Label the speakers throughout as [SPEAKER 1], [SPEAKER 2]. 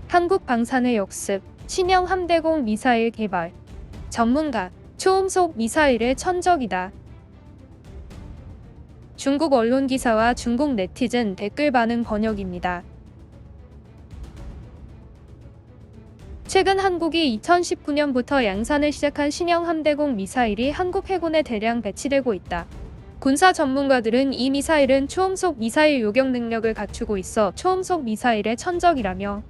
[SPEAKER 1] 한국 방산의 역습, 신형 함대공 미사일 개발. 전문가, 초음속 미사일의 천적이다. 중국 언론 기사와 중국 네티즌 댓글 반응 번역입니다. 최근 한국이 2019년부터 양산을 시작한 신형 함대공 미사일이 한국 해군에 대량 배치되고 있다. 군사 전문가들은 이 미사일은 초음속 미사일 요격 능력을 갖추고 있어 초음속 미사일의 천적이라며,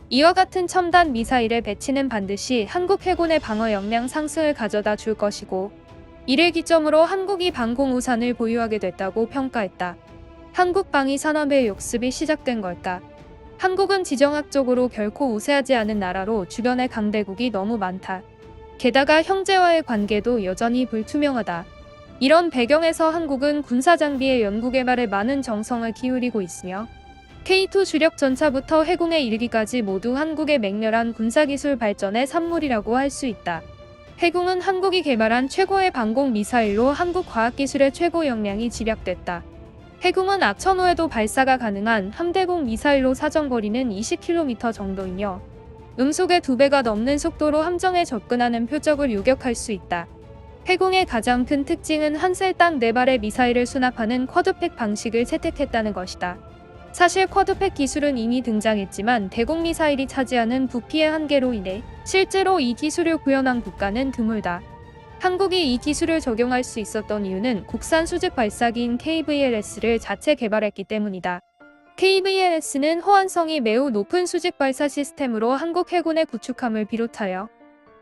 [SPEAKER 1] 이와 같은 첨단 미사일의 배치는 반드시 한국 해군의 방어 역량 상승을 가져다 줄 것이고, 이를 기점으로 한국이 방공우산을 보유하게 됐다고 평가했다. 한국 방위 산업의 역습이 시작된 걸까? 한국은 지정학적으로 결코 우세하지 않은 나라로 주변에 강대국이 너무 많다. 게다가 형제와의 관계도 여전히 불투명하다. 이런 배경에서 한국은 군사장비의 연구개발에 많은 정성을 기울이고 있으며, K2 주력 전차부터 해공에 이르기까지 모두 한국의 맹렬한 군사기술 발전의 산물이라고 할 수 있다. 해공은 한국이 개발한 최고의 방공 미사일로 한국 과학기술의 최고 역량이 집약됐다. 해공은 악천후에도 발사가 가능한 함대공 미사일로 사정거리는 20km 정도이며, 음속의 2배가 넘는 속도로 함정에 접근하는 표적을 요격할 수 있다. 해공의 가장 큰 특징은 한 셀당 4발의 미사일을 수납하는 쿼드팩 방식을 채택했다는 것이다. 사실 쿼드팩 기술은 이미 등장했지만 대공 미사일이 차지하는 부피의 한계로 인해 실제로 이 기술을 구현한 국가는 드물다. 한국이 이 기술을 적용할 수 있었던 이유는 국산 수직 발사기인 KVLS를 자체 개발했기 때문이다. KVLS는 호환성이 매우 높은 수직 발사 시스템으로 한국 해군의 구축함을 비롯하여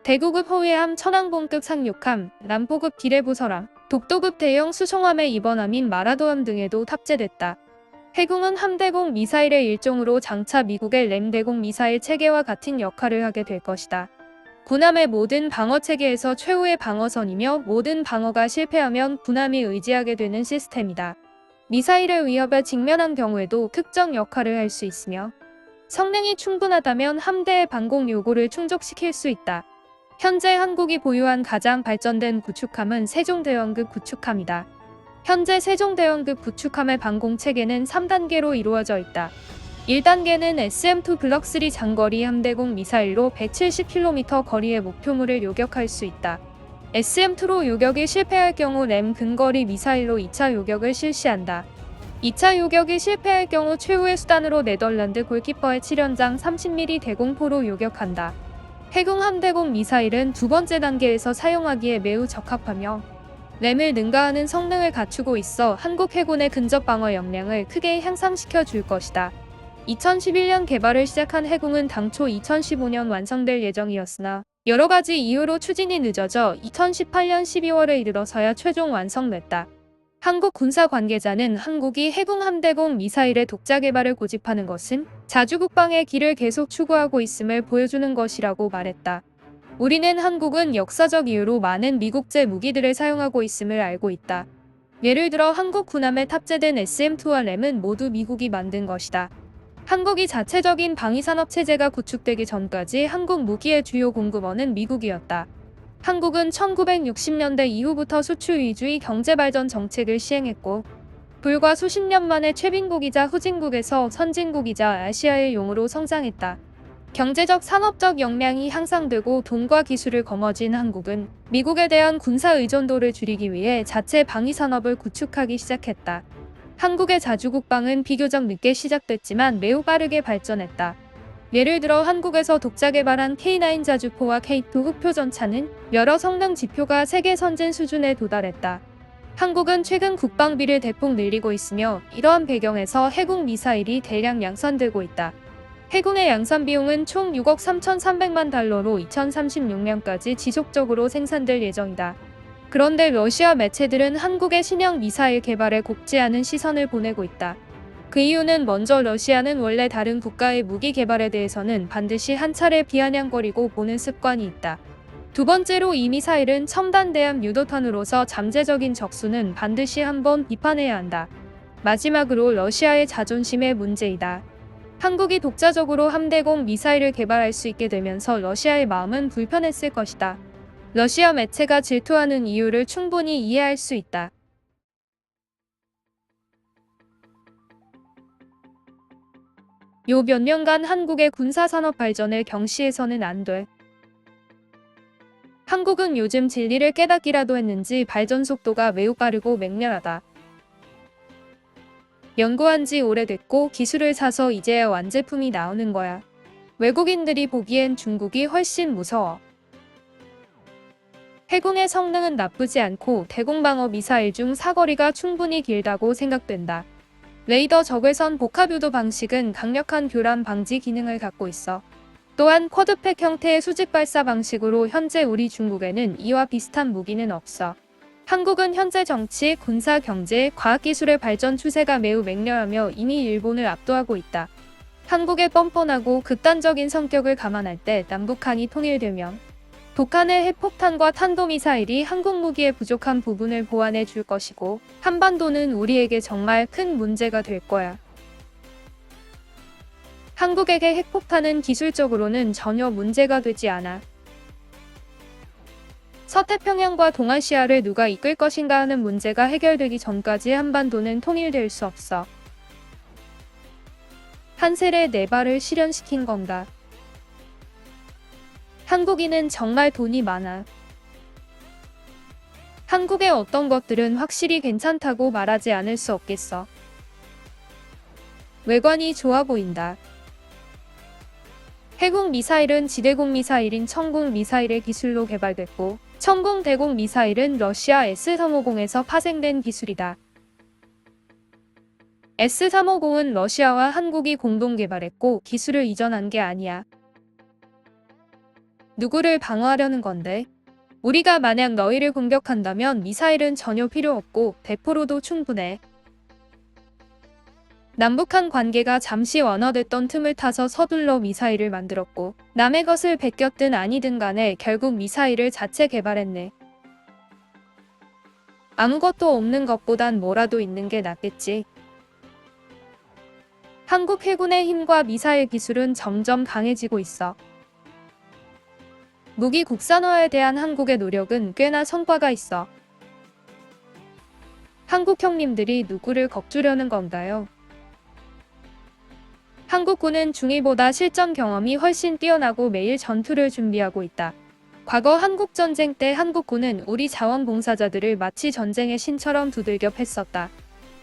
[SPEAKER 1] 대구급 호위함 천왕봉급 상륙함, 남포급 기뢰부설함, 독도급 대형 수송함의 입원함인 마라도함 등에도 탑재됐다. 해공은 함대공 미사일의 일종으로 장차 미국의 램대공 미사일 체계와 같은 역할을 하게 될 것이다. 군함의 모든 방어체계에서 최후의 방어선이며, 모든 방어가 실패하면 군함이 의지하게 되는 시스템이다. 미사일의 위협에 직면한 경우에도 특정 역할을 할 수 있으며, 성능이 충분하다면 함대의 방공 요구를 충족시킬 수 있다. 현재 한국이 보유한 가장 발전된 구축함은 세종대왕급 구축함이다. 현재 세종대왕급 구축함의 방공체계는 3단계로 이루어져 있다. 1단계는 SM-2 블럭3 장거리 함대공 미사일로 170km 거리의 목표물을 요격할 수 있다. SM-2로 요격이 실패할 경우 램 근거리 미사일로 2차 요격을 실시한다. 2차 요격이 실패할 경우 최후의 수단으로 네덜란드 골키퍼의 7연장 30mm 대공포로 요격한다. 해공 함대공 미사일은 2번째 단계에서 사용하기에 매우 적합하며, 램을 능가하는 성능을 갖추고 있어 한국 해군의 근접 방어 역량을 크게 향상시켜 줄 것이다. 2011년 개발을 시작한 해공은 당초 2015년 완성될 예정이었으나 여러 가지 이유로 추진이 늦어져 2018년 12월에 이르러서야 최종 완성됐다. 한국 군사 관계자는 한국이 해공 함대공 미사일의 독자 개발을 고집하는 것은 자주국방의 길을 계속 추구하고 있음을 보여주는 것이라고 말했다. 우리는 한국은 역사적 이유로 많은 미국제 무기들을 사용하고 있음을 알고 있다. 예를 들어 한국 군함에 탑재된 SM-2와 램은 모두 미국이 만든 것이다. 한국이 자체적인 방위산업 체제가 구축되기 전까지 한국 무기의 주요 공급원은 미국이었다. 한국은 1960년대 이후부터 수출 위주의 경제발전 정책을 시행했고, 불과 수십 년 만에 최빈국이자 후진국에서 선진국이자 아시아의 용으로 성장했다. 경제적 산업적 역량이 향상되고 돈과 기술을 거머쥔 한국은 미국에 대한 군사 의존도를 줄이기 위해 자체 방위산업을 구축하기 시작했다. 한국의 자주국방은 비교적 늦게 시작됐지만 매우 빠르게 발전했다. 예를 들어 한국에서 독자 개발한 K9 자주포와 K2 흑표 전차는 여러 성능 지표가 세계 선진 수준에 도달했다. 한국은 최근 국방비를 대폭 늘리고 있으며, 이러한 배경에서 해군 미사일이 대량 양산되고 있다. 해군의 양산 비용은 총 6억 3,300만 달러로 2036년까지 지속적으로 생산될 예정이다. 그런데 러시아 매체들은 한국의 신형 미사일 개발에 곱지 않은 시선을 보내고 있다. 그 이유는 먼저 러시아는 원래 다른 국가의 무기 개발에 대해서는 반드시 한 차례 비아냥거리고 보는 습관이 있다. 두 번째로 이 미사일은 첨단 대함 유도탄으로서 잠재적인 적수는 반드시 한번 비판해야 한다. 마지막으로 러시아의 자존심의 문제이다. 한국이 독자적으로 함대공 미사일을 개발할 수 있게 되면서 러시아의 마음은 불편했을 것이다. 러시아 매체가 질투하는 이유를 충분히 이해할 수 있다. 요 몇 년간 한국의 군사산업 발전을 경시해서는 안 돼. 한국은 요즘 진리를 깨닫기라도 했는지 발전 속도가 매우 빠르고 맹렬하다. 연구한 지 오래됐고 기술을 사서 이제야 완제품이 나오는 거야. 외국인들이 보기엔 중국이 훨씬 무서워. 해군의 성능은 나쁘지 않고 대공방어 미사일 중 사거리가 충분히 길다고 생각된다. 레이더 적외선 복합유도 방식은 강력한 교란 방지 기능을 갖고 있어. 또한 쿼드팩 형태의 수직 발사 방식으로 현재 우리 중국에는 이와 비슷한 무기는 없어. 한국은 현재 정치, 군사, 경제, 과학기술의 발전 추세가 매우 맹렬하며 이미 일본을 압도하고 있다. 한국의 뻔뻔하고 극단적인 성격을 감안할 때 남북한이 통일되면 북한의 핵폭탄과 탄도미사일이 한국 무기의 부족한 부분을 보완해 줄 것이고 한반도는 우리에게 정말 큰 문제가 될 거야. 한국에게 핵폭탄은 기술적으로는 전혀 문제가 되지 않아. 서태평양과 동아시아를 누가 이끌 것인가 하는 문제가 해결되기 전까지 한반도는 통일될 수 없어. 한셀의 네 발을 실현시킨 건가. 한국인은 정말 돈이 많아. 한국의 어떤 것들은 확실히 괜찮다고 말하지 않을 수 없겠어. 외관이 좋아 보인다. 해군 미사일은 지대공 미사일인 천궁 미사일의 기술로 개발됐고 천궁 대공 미사일은 러시아 S-350에서 파생된 기술이다. S-350은 러시아와 한국이 공동 개발했고 기술을 이전한 게 아니야. 누구를 방어하려는 건데? 우리가 만약 너희를 공격한다면 미사일은 전혀 필요 없고 대포로도 충분해. 남북한 관계가 잠시 완화됐던 틈을 타서 서둘러 미사일을 만들었고 남의 것을 베꼈든 아니든 간에 결국 미사일을 자체 개발했네. 아무것도 없는 것보단 뭐라도 있는 게 낫겠지. 한국 해군의 힘과 미사일 기술은 점점 강해지고 있어. 무기 국산화에 대한 한국의 노력은 꽤나 성과가 있어. 한국 형님들이 누구를 겁주려는 건가요? 한국군은 중위보다 실전 경험이 훨씬 뛰어나고 매일 전투를 준비하고 있다. 과거 한국전쟁 때 한국군은 우리 자원봉사자들을 마치 전쟁의 신처럼 두들겨 팼었다.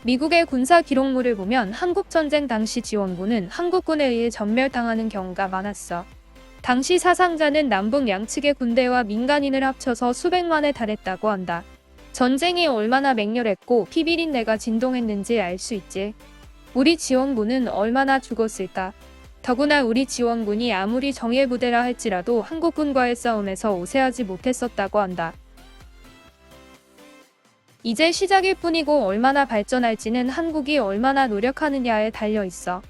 [SPEAKER 1] 미국의 군사 기록물을 보면 한국전쟁 당시 지원군은 한국군에 의해 전멸당하는 경우가 많았어. 당시 사상자는 남북 양측의 군대와 민간인을 합쳐서 수백만에 달했다고 한다. 전쟁이 얼마나 맹렬했고 피비린내가 진동했는지 알 수 있지. 우리 지원군은 얼마나 죽었을까. 더구나 우리 지원군이 아무리 정예부대라 할지라도 한국군과의 싸움에서 오세하지 못했었다고 한다. 이제 시작일 뿐이고 얼마나 발전할지는 한국이 얼마나 노력하느냐에 달려 있어.